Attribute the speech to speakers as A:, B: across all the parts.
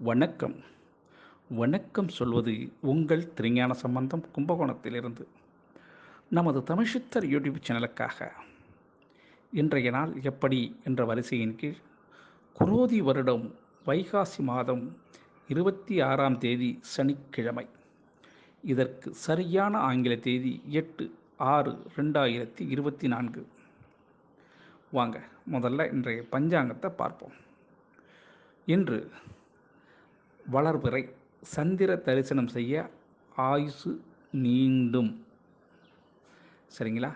A: வணக்கம். வணக்கம் சொல்வது உங்கள் திருஞான சம்பந்தம் கும்பகோணத்திலிருந்து. நமது தமிழ்ச்சித்தர் யூடியூப் சேனலுக்காக இன்றைய நாள் எப்படி என்ற வரிசையின் கீழ் குரோதி வருடம் வைகாசி மாதம் 26ஆம் தேதி சனிக்கிழமை. இதற்கு சரியான ஆங்கில தேதி 8/6/2024. வாங்க முதல்ல இன்றைய பஞ்சாங்கத்தை பார்ப்போம். இன்று வளர்பிறை சந்திர தரிசனம் செய்ய ஆயுசு நீண்டும். சரிங்களா?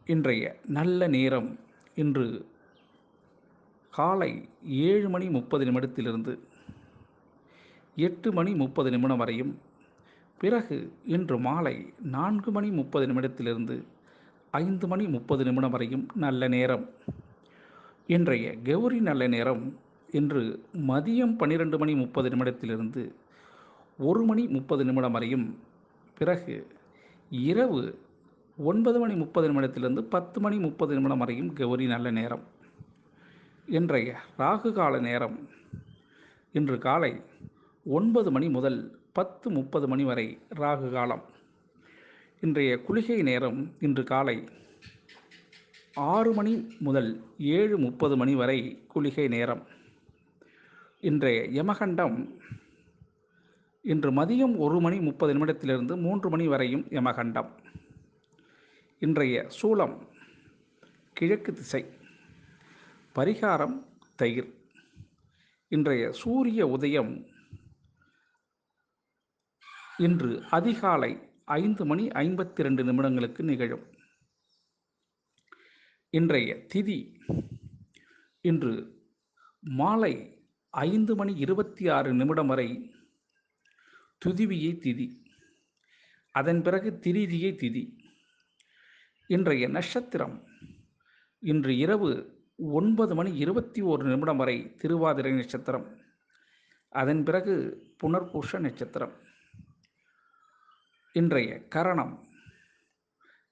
A: இன்றைய நல்ல நேரம் இன்று காலை 7:30 8:30 வரையும், பிறகு இன்று மாலை 4:30 5:30 வரையும் நல்ல நேரம். இன்றைய கௌரி நல்ல நேரம் இன்று மதியம் 12:30 1:30 வரையும், பிறகு இரவு 9:30 10:30 வரையும் கௌரி நல்ல நேரம். இன்றைய ராகு கால நேரம் இன்று காலை 9 மணி முதல் 10:30 வரை ராகு காலம். இன்றைய குளிகை நேரம் இன்று காலை 6 மணி முதல் 7:30 வரை குளிகை நேரம். இன்றைய யமகண்டம் இன்று மதியம் 1:30 3 மணி வரையும் யமகண்டம். இன்றைய சூலம் கிழக்கு திசை. பரிகாரம் தயிர். இன்றைய சூரிய உதயம் இன்று அதிகாலை 5:52 நிகழும். இன்றைய திதி இன்று மாலை 5:26 வரை துதிவியை திதி, அதன் பிறகு திரிதியை திதி. இன்றைய நட்சத்திரம் இன்று இரவு 9:21 வரை திருவாதிரை நட்சத்திரம், அதன் பிறகு புனர்பூஷ நட்சத்திரம். இன்றைய கரணம்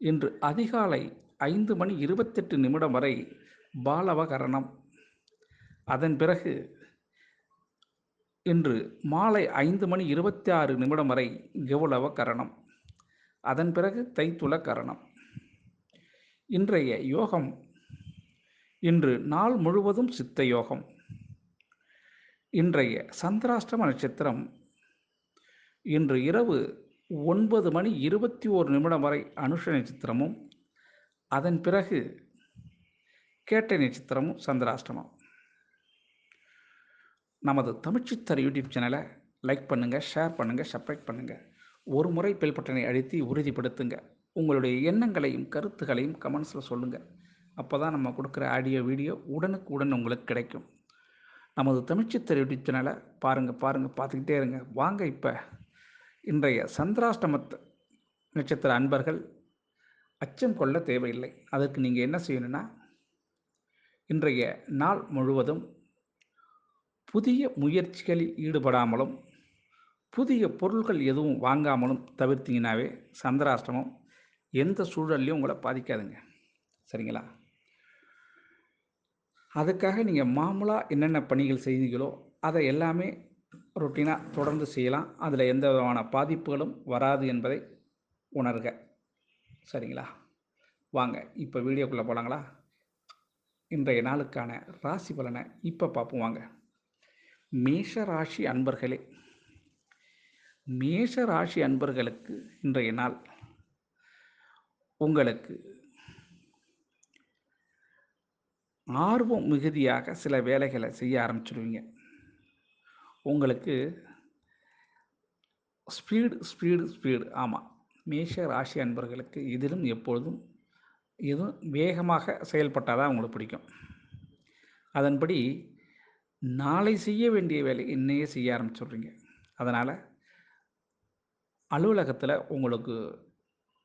A: இன்று அதிகாலை 5:28 வரை பாலவ கரணம், அதன் பிறகு இன்று மாலை 5:26 வரை கௌளவ கரணம், அதன் பிறகு தைத்துள கரணம். இன்றைய யோகம் இன்று நாள் முழுவதும் சித்த யோகம். இன்றைய சந்திராஷ்டம நட்சத்திரம் இன்று இரவு 9:21 வரை அனுஷ நட்சத்திரமும், அதன் பிறகு கேட்டை நட்சத்திரமும் சந்திராஷ்டமம். நமது தமிழ்ச்சித்தர் யூடியூப் சேனலை லைக் பண்ணுங்கள், ஷேர் பண்ணுங்கள், சப்ஸ்கிரைப் பண்ணுங்கள். ஒரு முறை பெல் பட்டனை அழுத்தி உறுதிப்படுத்துங்க. உங்களுடைய எண்ணங்களையும் கருத்துக்களையும் கமெண்ட்ஸில் சொல்லுங்கள். அப்போ தான் நம்ம கொடுக்குற ஆடியோ வீடியோ உடனுக்குடன் உங்களுக்கு கிடைக்கும். நமது தமிழ்ச்சித்தர் யூடியூப் சேனலை பாருங்கள் பார்த்துக்கிட்டே இருங்க. வாங்க இப்போ இன்றைய சந்திராஷ்டம நட்சத்திர அன்பர்கள் அச்சம் கொள்ள தேவையில்லை. அதற்கு நீங்கள் என்ன செய்யணும்னா, இன்றைய நாள் முழுவதும் புதிய முயற்சிகளில் ஈடுபடாமலும் புதிய பொருட்கள் எதுவும் வாங்காமலும் தவிர்த்திங்கனாவே சந்திராஷ்டமம் எந்த சூழல்லையும் உங்களை பாதிக்காதுங்க. சரிங்களா? அதுக்காக நீங்கள் மாமூலாக என்னென்ன பணிகள் செய்தீங்களோ அதை எல்லாமே ரொட்டீனாக தொடர்ந்து செய்யலாம். அதில் எந்த விதமான பாதிப்புகளும் வராது என்பதை உணர்க. சரிங்களா? வாங்க இப்போ வீடியோக்குள்ளே போகலாங்களா? இன்றைய நாளுக்கான ராசி பலனை இப்போ பார்ப்போம் வாங்க. மேஷ ராசி அன்பர்களே, மேஷ ராசி அன்பர்களுக்கு இன்றைய நாள் உங்களுக்கு ஆர்வம் மிகுதியாக சில வேலைகளை செய்ய ஆரம்பிச்சிடுவீங்க. உங்களுக்கு ஸ்பீடு. ஆமாம், மேஷ ராசி அன்பர்களுக்கு இதிலும் எப்பொழுதும் எதுவும் வேகமாக செயல்பட்டால் தான் உங்களுக்கு பிடிக்கும். அதன்படி நாளை செய்ய வேண்டிய வேலை இன்னையே செய்ய ஆரம்பிச்சுடுறீங்க. அதனால் அலுவலகத்தில் உங்களுக்கு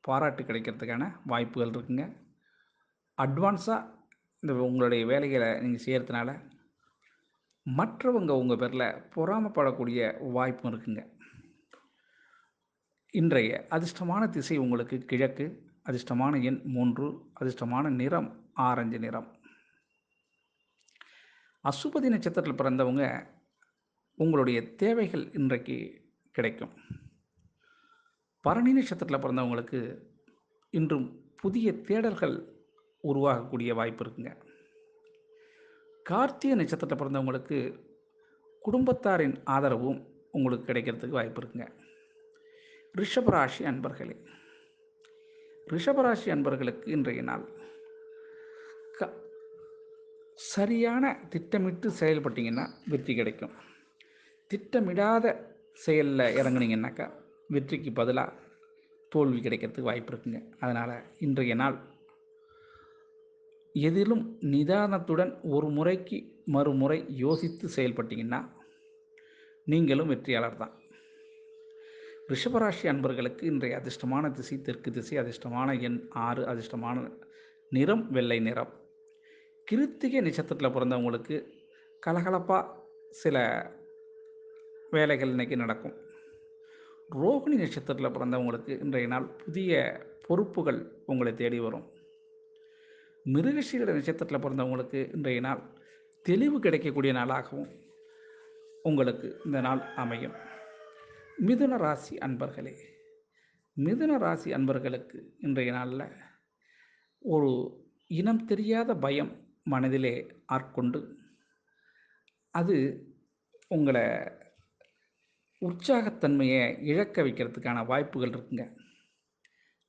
A: பாராட்டு கிடைக்கிறதுக்கான வாய்ப்புகள் இருக்குங்க. அட்வான்ஸாக இந்த உங்களுடைய வேலைகளை நீங்கள் செய்கிறதுனால மற்றவங்க உங்கள் பேரில் பொறாமப்படக்கூடிய வாய்ப்பும் இருக்குங்க. இன்றைய அதிர்ஷ்டமான திசை உங்களுக்கு கிழக்கு, அதிர்ஷ்டமான எண் 3, அதிர்ஷ்டமான நிறம் ஆரஞ்சு நிறம். அசுபதி நட்சத்திரத்தில் பிறந்தவங்க உங்களுடைய தேவைகள் இன்றைக்கு கிடைக்கும். பரணி நட்சத்திரத்தில் பிறந்தவங்களுக்கு இன்றும் புதிய தேடல்கள் உருவாகக்கூடிய வாய்ப்பு இருக்குங்க. கார்த்திகை நட்சத்திரத்தில் பிறந்தவங்களுக்கு குடும்பத்தாரின் ஆதரவும் உங்களுக்கு கிடைக்கிறதுக்கு வாய்ப்பு இருக்குங்க. ரிஷபராசி அன்பர்களே, ரிஷபராசி அன்பர்களுக்கு இன்றைய நாள் சரியான திட்டமிட்டு செயல்பட்டீங்கன்னா வெற்றி கிடைக்கும். திட்டமிடாத செயலில் இறங்குனீங்கன்னாக்கா வெற்றிக்கு பதிலாக தோல்வி கிடைக்கிறதுக்கு வாய்ப்பு இருக்குங்க. அதனால் இன்றைய நாள் எதிலும் நிதானத்துடன் ஒரு முறைக்கு மறுமுறை யோசித்து செயல்பட்டீங்கன்னா நீங்களும் வெற்றியாளர் தான். ரிஷபராசி அன்பர்களுக்கு இன்றைய அதிர்ஷ்டமான திசை தெற்கு திசை, அதிர்ஷ்டமான எண் 6, அதிர்ஷ்டமான நிறம் வெள்ளை நிறம். கிருத்திகை நட்சத்திரத்தில் பிறந்தவங்களுக்கு கலகலப்பாக சில வேலைகள் இன்றைக்கி நடக்கும். ரோகிணி நட்சத்திரத்தில் பிறந்தவங்களுக்கு இன்றைய நாள் புதிய பொறுப்புகள் உங்களை தேடி வரும். மிருகசீரிட நட்சத்திரத்தில் பிறந்தவங்களுக்கு இன்றைய நாள் தெளிவு கிடைக்கக்கூடிய நாளாகவும் உங்களுக்கு இந்த நாள் அமையும். மிதுன ராசி அன்பர்களே, மிதுன ராசி அன்பர்களுக்கு இன்றைய நாளில் ஒரு இனம் தெரியாத பயம் மனதிலே ஆட்கொண்டு அது உங்களை உற்சாகத்தன்மையை இழக்க வைக்கிறதுக்கான வாய்ப்புகள் இருக்குங்க.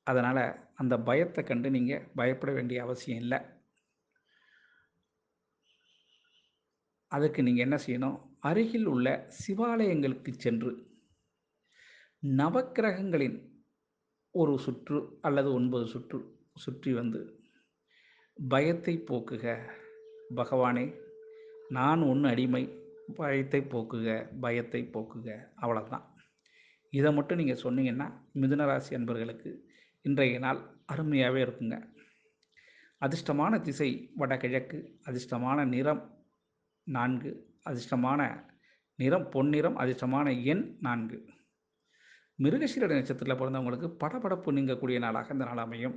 A: அதனால் அந்த பயத்தை கண்டு நீங்கள் பயப்பட வேண்டிய அவசியம் இல்லை. அதுக்கு நீங்கள் என்ன செய்யணும், அருகில் உள்ள சிவாலயங்களுக்கு சென்று நவக்கிரகங்களின் ஒரு சுற்று அல்லது 9 சுற்று சுற்றி வந்து பயத்தை போக்குக, பகவானே நான் ஒன்று அடிமை, பயத்தை போக்குக, பயத்தை போக்குக, அவ்வளோதான். இதை மட்டும் நீங்கள் சொன்னீங்கன்னா மிதுனராசி அன்பர்களுக்கு இன்றைய நாள் அருமையாகவே இருக்குங்க. அதிர்ஷ்டமான திசை வடகிழக்கு, அதிர்ஷ்டமான நிறம் 4, அதிர்ஷ்டமான நிறம் பொன்னிறம், அதிர்ஷ்டமான எண் 4. மிருகசீரிட நட்சத்திரத்தில் பிறந்தவங்களுக்கு படபடப்பு நீங்கக்கூடிய நாளாக இந்த நாள் அமையும்.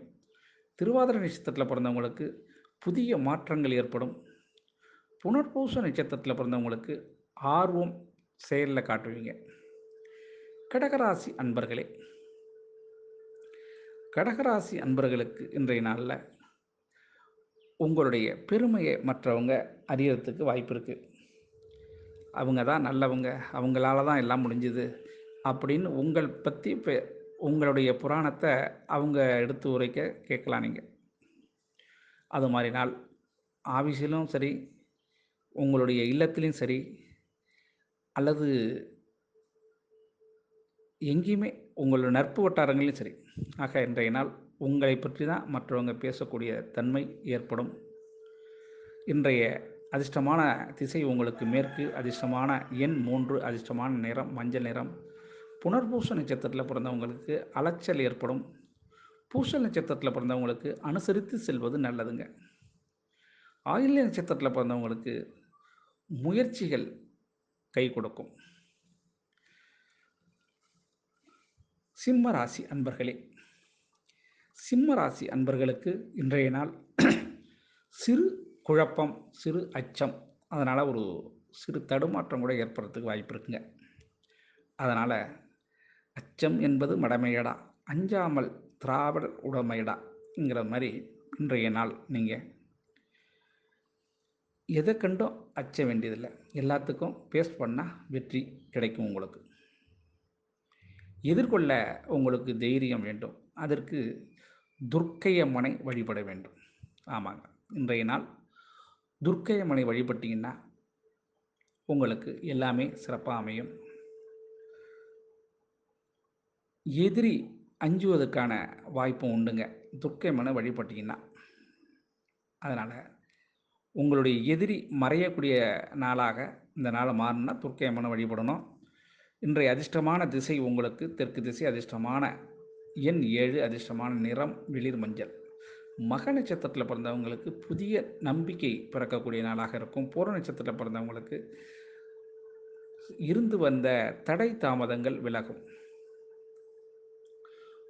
A: திருவாதிரை நட்சத்திரத்தில் பிறந்தவங்களுக்கு புதிய மாற்றங்கள் ஏற்படும். புனர்பூச நட்சத்திரத்தில் பிறந்தவங்களுக்கு ஆர்வம் செயலில் காட்டுவீங்க. கடகராசி அன்பர்களே, கடகராசி அன்பர்களுக்கு இன்றைய நாளில் உங்களுடைய பெருமையை மற்றவங்க அறியறதுக்கு வாய்ப்பு இருக்குது. அவங்க தான் நல்லவங்க, அவங்களால தான் எல்லாம் முடிஞ்சுது அப்படின்னு உங்கள் பற்றி உங்களுடைய புராணத்தை அவங்க எடுத்து உரைக்க கேட்கலாம். நீங்கள் அது மாதிரி நாள் ஆஃபீஸிலும் சரி, உங்களுடைய இல்லத்திலையும் சரி, அல்லது எங்கேயுமே உங்களோட நட்பு வட்டாரங்களையும் சரி, ஆக இன்றைய நாள் உங்களை பற்றி தான் மற்றவங்க பேசக்கூடிய தன்மை ஏற்படும். இன்றைய அதிர்ஷ்டமான திசை உங்களுக்கு மேற்கு, அதிர்ஷ்டமான எண் 3, அதிர்ஷ்டமான நிறம் மஞ்சள் நிறம். புனர்பூச நட்சத்திரத்தில் பிறந்தவங்களுக்கு அலைச்சல் ஏற்படும். பூச நட்சத்திரத்தில் பிறந்தவங்களுக்கு அனுசரித்து செல்வது நல்லதுங்க. ஆயில்ய நட்சத்திரத்தில் பிறந்தவங்களுக்கு முயற்சிகள் கை கொடுக்கும். சிம்ம ராசி அன்பர்களே, சிம்ம ராசி அன்பர்களுக்கு இன்றைய நாள் சிறு குழப்பம், சிறு அச்சம், அதனால் ஒரு சிறு தடுமாற்றம் கூட ஏற்படுறதுக்கு வாய்ப்பு இருக்குங்க. அதனால் அச்சம் என்பது மடமையடா, அஞ்சாமல் திராவிடர் உடமையடாங்கிற மாதிரி இன்றைய நாள் நீங்கள் எதை கண்டும் அச்ச வேண்டியதில்லை. எல்லாத்துக்கும் பேஸ் பண்ணால் வெற்றி கிடைக்கும். உங்களுக்கு எதிர்கொள்ள உங்களுக்கு தைரியம் வேண்டும். அதற்கு துர்க்கையம்மனை வழிபட வேண்டும். ஆமாங்க, இன்றைய நாள் துர்க்கையம்மனை வழிபட்டிங்கன்னா உங்களுக்கு எல்லாமே சிறப்பாக அமையும். எதிரி அஞ்சுவதற்கான வாய்ப்பும் உண்டுங்க துர்க்கையம்மனை வழிபட்டிங்கன்னா. அதனால் உங்களுடைய எதிரி மறையக்கூடிய நாளாக இந்த நாளை மாறினா துர்க்கையம்மனை வழிபடணும். இன்றைய அதிர்ஷ்டமான திசை உங்களுக்கு தெற்கு திசை, அதிர்ஷ்டமான எண் 7, அதிர்ஷ்டமான நிறம் வெளிர் மஞ்சள். மக நட்சத்திரத்தில் பிறந்தவங்களுக்கு புதிய நம்பிக்கை பிறக்கக்கூடிய நாளாக இருக்கும். பூர நட்சத்திரத்தில் பிறந்தவங்களுக்கு இருந்து வந்த தடை தாமதங்கள் விலகும்.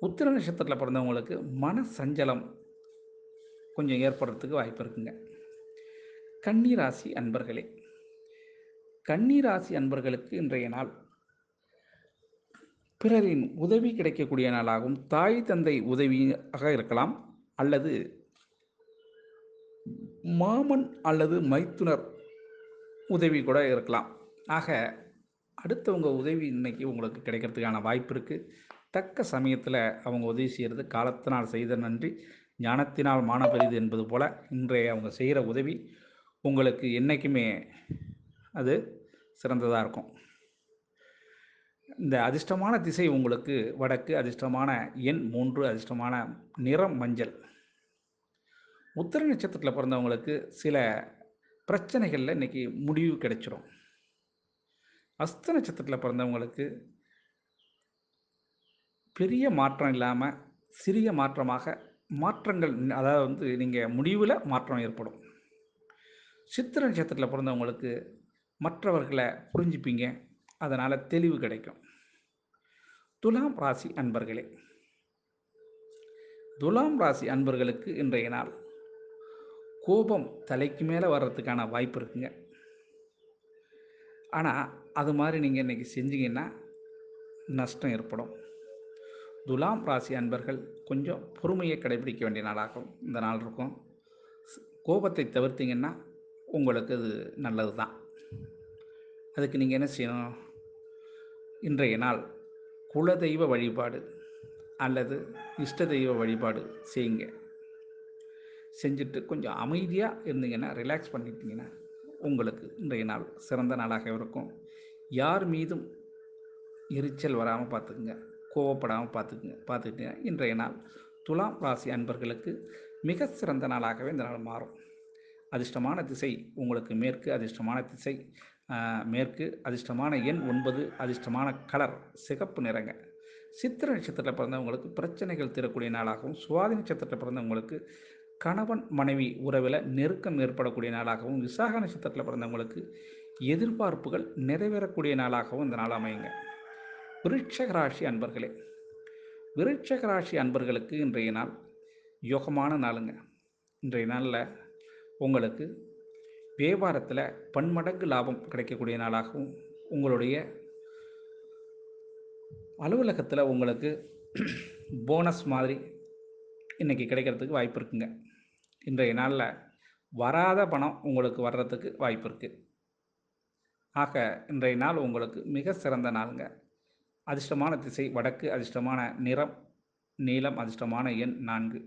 A: உத்திர நட்சத்திரத்தில் பிறந்தவங்களுக்கு மன சஞ்சலம் கொஞ்சம் ஏற்படுறதுக்கு வாய்ப்பு இருக்குங்க. கன்னி ராசி அன்பர்களே, கன்னி ராசி அன்பர்களுக்கு இன்றைய நாள் பிறரின் உதவி கிடைக்கக்கூடிய நாளாகவும், தாய் தந்தை உதவியாக இருக்கலாம், அல்லது மாமன் அல்லது மைத்துனர் உதவி கூட இருக்கலாம். ஆக அடுத்தவங்க உதவி இன்னைக்கு உங்களுக்கு கிடைக்கிறதுக்கான வாய்ப்பு இருக்குது. தக்க சமயத்தில் அவங்க உதவி செய்கிறது காலத்தினால் செய்த நன்றி ஞானத்தினால் மான பெரிது என்பது போல் இன்றைய அவங்க செய்கிற உதவி உங்களுக்கு என்றைக்குமே அது சிறந்ததாக இருக்கும். இந்த அதிர்ஷ்டமான திசை உங்களுக்கு வடக்கு, அதிர்ஷ்டமான எண் 3, அதிர்ஷ்டமான நிறம் மஞ்சள். உத்திர நட்சத்திரத்தில் பிறந்தவங்களுக்கு சில பிரச்சனைகளில் இன்றைக்கி முடிவு கிடைச்சிடும். அஸ்த நட்சத்திரத்தில் பிறந்தவங்களுக்கு பெரிய மாற்றம் இல்லாமல் சிறிய மாற்றமாக மாற்றங்கள், அதாவது நீங்கள் முடிவில் மாற்றம் ஏற்படும். சித்திர நட்சத்திரத்தில் பிறந்தவங்களுக்கு மற்றவர்களை புரிஞ்சுப்பீங்க, அதனால் தெளிவு கிடைக்கும். துலாம் ராசி அன்பர்களே, துலாம் ராசி அன்பர்களுக்கு இன்றைய நாள் கோபம் தலைக்கு மேலே வர்றதுக்கான வாய்ப்பு இருக்குங்க. ஆனால் அது மாதிரி நீங்கள் இன்றைக்கி செஞ்சீங்கன்னா நஷ்டம் ஏற்படும். துலாம் ராசி அன்பர்கள் கொஞ்சம் பொறுமையை கடைபிடிக்க வேண்டிய நாளாகும் இந்த நாள் இருக்கும். கோபத்தை தவிர்த்திங்கன்னா உங்களுக்கு அது நல்லது தான். அதுக்கு நீங்கள் என்ன செய்யணும்? இன்றைய நாள் குலதெய்வ வழிபாடு அல்லது இஷ்ட தெய்வ வழிபாடு செய்யுங்க. செஞ்சுட்டு கொஞ்சம் அமைதியாக இருந்தீங்கன்னா, ரிலாக்ஸ் பண்ணிட்டீங்கன்னா உங்களுக்கு இன்றைய நாள் சிறந்த நாளாக இருக்கும். யார் மீதும் எரிச்சல் வராமல் பார்த்துக்குங்க, கோவப்படாமல் பார்த்துக்கிட்டீங்கன்னா இன்றைய நாள் துலாம் ராசி அன்பர்களுக்கு மிக சிறந்த நாளாகவே இந்த நாள் மாறும். அதிர்ஷ்டமான திசை உங்களுக்கு மேற்கு, அதிர்ஷ்டமான திசை மேற்கு, அதிர்ஷ்டமான எண் 9, அதிர்ஷ்டமான கலர் சிகப்பு நிறங்க. சித்திர நட்சத்திரத்தில் பிறந்தவங்களுக்கு பிரச்சனைகள் தீரக்கூடிய நாளாகவும், சுவாதி நட்சத்திரத்தில் பிறந்தவங்களுக்கு கணவன் மனைவி உறவில் நெருக்கம் ஏற்படக்கூடிய நாளாகவும், விசாக நட்சத்திரத்தில் பிறந்தவங்களுக்கு எதிர்பார்ப்புகள் நிறைவேறக்கூடிய நாளாகவும் இந்த நாள் அமையுங்க. விருட்சக ராசி அன்பர்களே, விருட்சக ராசி அன்பர்களுக்கு இன்றைய நாள் யோகமான நாளுங்க. இன்றைய நாளில் உங்களுக்கு வியாபாரத்தில் பன்மடங்கு லாபம் கிடைக்கக்கூடிய நாளாகவும், உங்களுடைய அலுவலகத்தில் உங்களுக்கு போனஸ் மாதிரி இன்றைக்கி கிடைக்கிறதுக்கு வாய்ப்பு இருக்குங்க. இன்றைய நாளில் வராத பணம் உங்களுக்கு வர்றதுக்கு வாய்ப்பு இருக்குது. ஆக இன்றைய நாள் உங்களுக்கு மிக சிறந்த நாளுங்க. அதிர்ஷ்டமான திசை வடக்கு, அதிர்ஷ்டமான நிறம் நீலம், அதிர்ஷ்டமான எண் 4.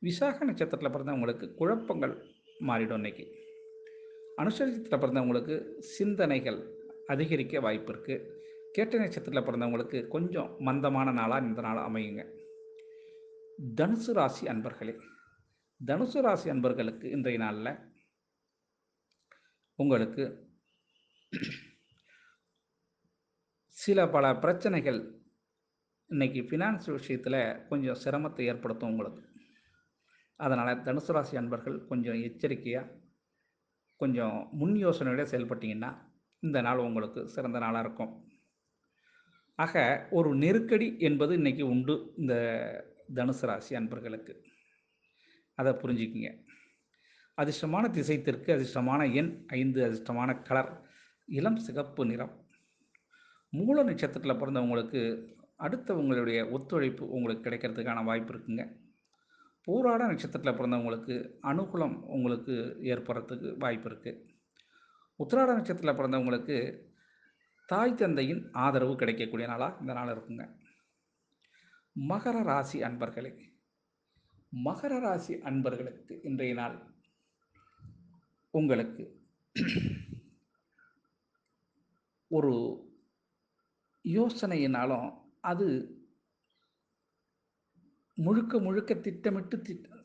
A: விசாக நட்சத்திரத்தில் பிறந்தவங்களுக்கு குழப்பங்கள் மாறிடும். இன்றைக்கி அனுசரித்தில் பிறந்தவங்களுக்கு சிந்தனைகள் அதிகரிக்க வாய்ப்பு இருக்குது. கேட்டை நட்சத்திரத்தில் பிறந்தவங்களுக்கு கொஞ்சம் மந்தமான நாளாக இந்த நாள் அமையுங்க. தனுசு ராசி அன்பர்களே, தனுசு ராசி அன்பர்களுக்கு இன்றைய நாளில் உங்களுக்கு சில பல பிரச்சனைகள் இன்றைக்கி ஃபினான்ஸ் விஷயத்தில் கொஞ்சம் சிரமத்தை ஏற்படுத்தும் உங்களுக்கு. அதனால் தனுசு ராசி அன்பர்கள் கொஞ்சம் எச்சரிக்கையாக கொஞ்சம் முன் யோசனையோட செயல்பட்டிங்கன்னா இந்த நாள் உங்களுக்கு சிறந்த நாளாக இருக்கும். ஆக ஒரு நெருக்கடி என்பது இன்றைக்கி உண்டு இந்த தனுசு ராசி அன்பர்களுக்கு, அதை புரிஞ்சுக்கிங்க. அதிர்ஷ்டமான திசை தெற்கு, அதிர்ஷ்டமான எண் 5, அதிர்ஷ்டமான கலர் இளம் சிகப்பு நிறம். மூல நட்சத்திரத்தில் பிறந்தவங்களுக்கு அடுத்தவங்களுடைய ஒத்துழைப்பு உங்களுக்கு கிடைக்கிறதுக்கான வாய்ப்பு இருக்குங்க. பூராட நட்சத்திரத்தில் பிறந்தவங்களுக்கு அனுகூலம் உங்களுக்கு ஏற்படுறதுக்கு வாய்ப்பு இருக்குது. உத்திராட நட்சத்திரத்தில் பிறந்தவங்களுக்கு தாய் தந்தையின் ஆதரவு கிடைக்கக்கூடிய நாளாக இந்த நாள் இருக்குங்க. மகர ராசி அன்பர்களே, மகர ராசி அன்பர்களுக்கு இன்றைய நாள் உங்களுக்கு ஒரு யோசனையினாலும் அது முழுக்க முழுக்க திட்டமிட்டு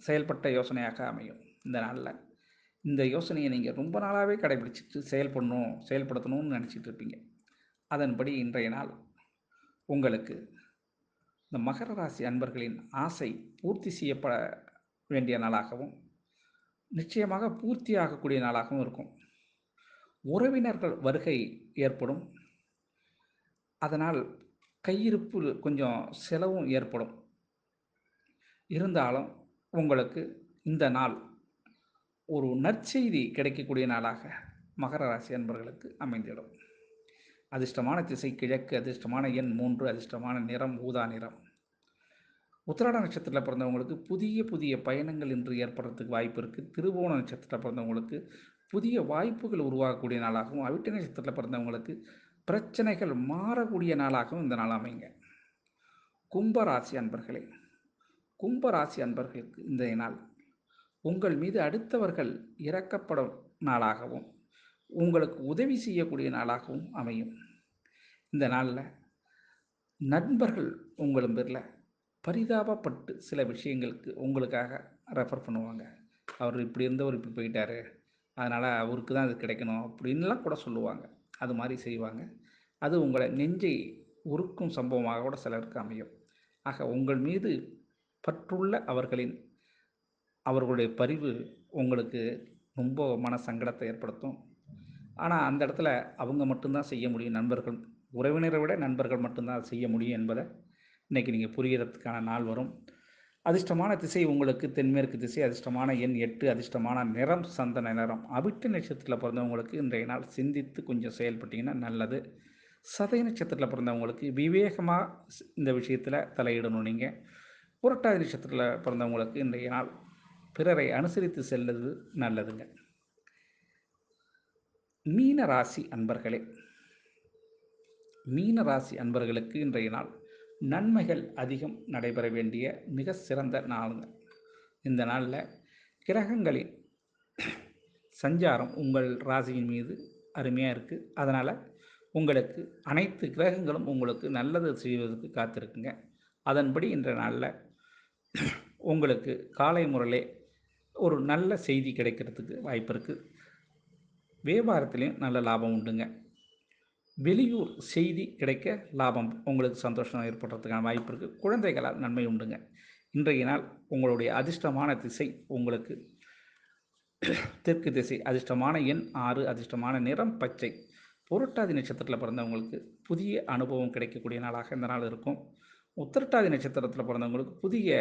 A: செயல்பட்ட யோசனையாக அமையும். இந்த நாளில் இந்த யோசனையை நீங்கள் ரொம்ப நாளாகவே கடைபிடிச்சிட்டு செயல்படுத்தணும்னு நினச்சிட்டு இருப்பீங்க. அதன்படி இன்றைய நாள் உங்களுக்கு இந்த மகர ராசி அன்பர்களின் ஆசை பூர்த்தி செய்யப்பட வேண்டிய நாளாகவும் நிச்சயமாக பூர்த்தி ஆகக்கூடிய நாளாகவும் இருக்கும். உறவினர்கள் வருகை ஏற்படும். அதனால் கையிருப்பு கொஞ்சம் செலவும் ஏற்படும். இருந்தாலும் உங்களுக்கு இந்த நாள் ஒரு நற்செய்தி கிடைக்கக்கூடிய நாளாக மகர ராசி அன்பர்களுக்கு அமைந்திடும். அதிர்ஷ்டமான திசை கிழக்கு, அதிர்ஷ்டமான எண் 3, அதிர்ஷ்டமான நிறம் ஊதா நிறம். உத்திராட நட்சத்திரத்தில் பிறந்தவங்களுக்கு புதிய புதிய பயணங்கள் இன்று ஏற்படுறதுக்கு வாய்ப்பு இருக்குது. திருவோண நட்சத்திரத்தில் பிறந்தவங்களுக்கு புதிய வாய்ப்புகள் உருவாகக்கூடிய நாளாகவும், அவிட்ட நட்சத்திரத்தில் பிறந்தவங்களுக்கு பிரச்சனைகள் மாறக்கூடிய நாளாகவும் இந்த நாள் அமைங்க. கும்பராசி அன்பர்களே, கும்பராசி அன்பர்களுக்கு இன்றைய நாள் உங்கள் மீது அடுத்தவர்கள் இறக்கப்படும் நாளாகவும், உங்களுக்கு உதவி செய்யக்கூடிய நாளாகவும் அமையும். இந்த நாளில் நண்பர்கள் உங்கள் பேரில் பரிதாபப்பட்டு சில விஷயங்களுக்கு உங்களுக்காக ரெஃபர் பண்ணுவாங்க. அவர் இப்படி இருந்தவர் இப்படி போயிட்டார், அதனால் அவருக்கு தான் அது கிடைக்கணும் அப்படின்லாம் கூட சொல்லுவாங்க. அது மாதிரி செய்வாங்க. அது உங்களை நெஞ்சை உருக்கும் சம்பவமாக கூட சிலருக்கு அமையும். ஆக உங்கள் மீது பற்றுள்ள அவர்களுடைய பரிவு உங்களுக்கு ரொம்ப மன சங்கடத்தை ஏற்படுத்தும். ஆனால் அந்த இடத்துல அவங்க மட்டும்தான் செய்ய முடியும். நண்பர்கள், உறவினரை விட நண்பர்கள் மட்டும்தான் செய்ய முடியும் என்பதை இன்றைக்கி நீங்கள் புரிகிறதுக்கான நாள் வரும். அதிர்ஷ்டமான திசை உங்களுக்கு தென்மேற்கு திசை, அதிர்ஷ்டமான எண் 8, அதிர்ஷ்டமான நிறம் சந்தன நிறம். அவிட்ட நட்சத்திரத்தில் பிறந்தவங்களுக்கு இன்றைய நாள் சிந்தித்து கொஞ்சம் செயல்பட்டிங்கன்னா நல்லது. சதய நட்சத்திரத்தில் பிறந்தவங்களுக்கு விவேகமாக இந்த விஷயத்தில் தலையிடணும். நீங்கள் புரட்டாதி நட்சத்திரத்தில் பிறந்தவங்களுக்கு இன்றைய நாள் பிறரை அனுசரித்து செல்வது நல்லதுங்க. மீன ராசி அன்பர்களே, மீன ராசி அன்பர்களுக்கு இன்றைய நாள் நன்மைகள் அதிகம் நடைபெற வேண்டிய மிக சிறந்த நாளுங்க. இந்த நாளில் கிரகங்களின் சஞ்சாரம் உங்கள் ராசியின் மீது அருமையாக இருக்குது. அதனால் உங்களுக்கு அனைத்து கிரகங்களும் உங்களுக்கு நல்லது செய்வதற்கு காத்திருக்குங்க. அதன்படி இன்றைய நாளில் உங்களுக்கு காலை முறையிலே ஒரு நல்ல செய்தி கிடைக்கிறதுக்கு வாய்ப்பு இருக்குது. வியாபாரத்துலேயும் நல்ல லாபம் உண்டுங்க. வெளியூர் செய்தி கிடைக்க லாபம், உங்களுக்கு சந்தோஷம் ஏற்படுறதுக்கான வாய்ப்பு இருக்குது. குழந்தைகளால் நன்மை உண்டுங்க. இன்றைய நாள் உங்களுடைய அதிர்ஷ்டமான திசை உங்களுக்கு தெற்கு திசை, அதிர்ஷ்டமான எண் 6, அதிர்ஷ்டமான நிறம் பச்சை. புரட்டாதி நட்சத்திரத்தில் பிறந்தவங்களுக்கு புதிய அனுபவம் கிடைக்கக்கூடிய நாளாக இந்த நாள் இருக்கும். உத்திரட்டாதி நட்சத்திரத்தில் பிறந்தவங்களுக்கு புதிய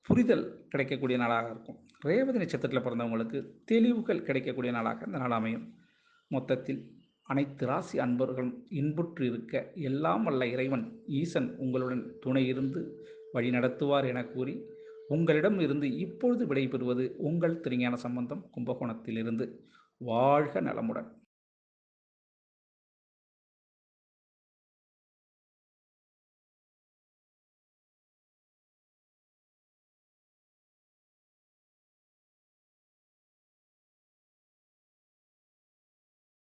A: புரிதல் கிடைக்கக்கூடிய நாளாக இருக்கும். ரேவதி நட்சத்திரத்தில் பிறந்தவங்களுக்கு தெளிவுகள் கிடைக்கக்கூடிய நாளாக இந்த நாள் அமையும். மொத்தத்தில் அனைத்து ராசி அன்பர்களும் இன்புற்று இருக்க எல்லாம் வல்ல இறைவன் ஈசன் உங்களுடன் துணை இருந்து வழி நடத்துவார் என கூறி உங்களிடம் இருந்து இப்பொழுது விடைபெறுவது உங்கள் திருஞான சம்பந்தம், கும்பகோணத்திலிருந்து. வாழ்க நலமுடன்.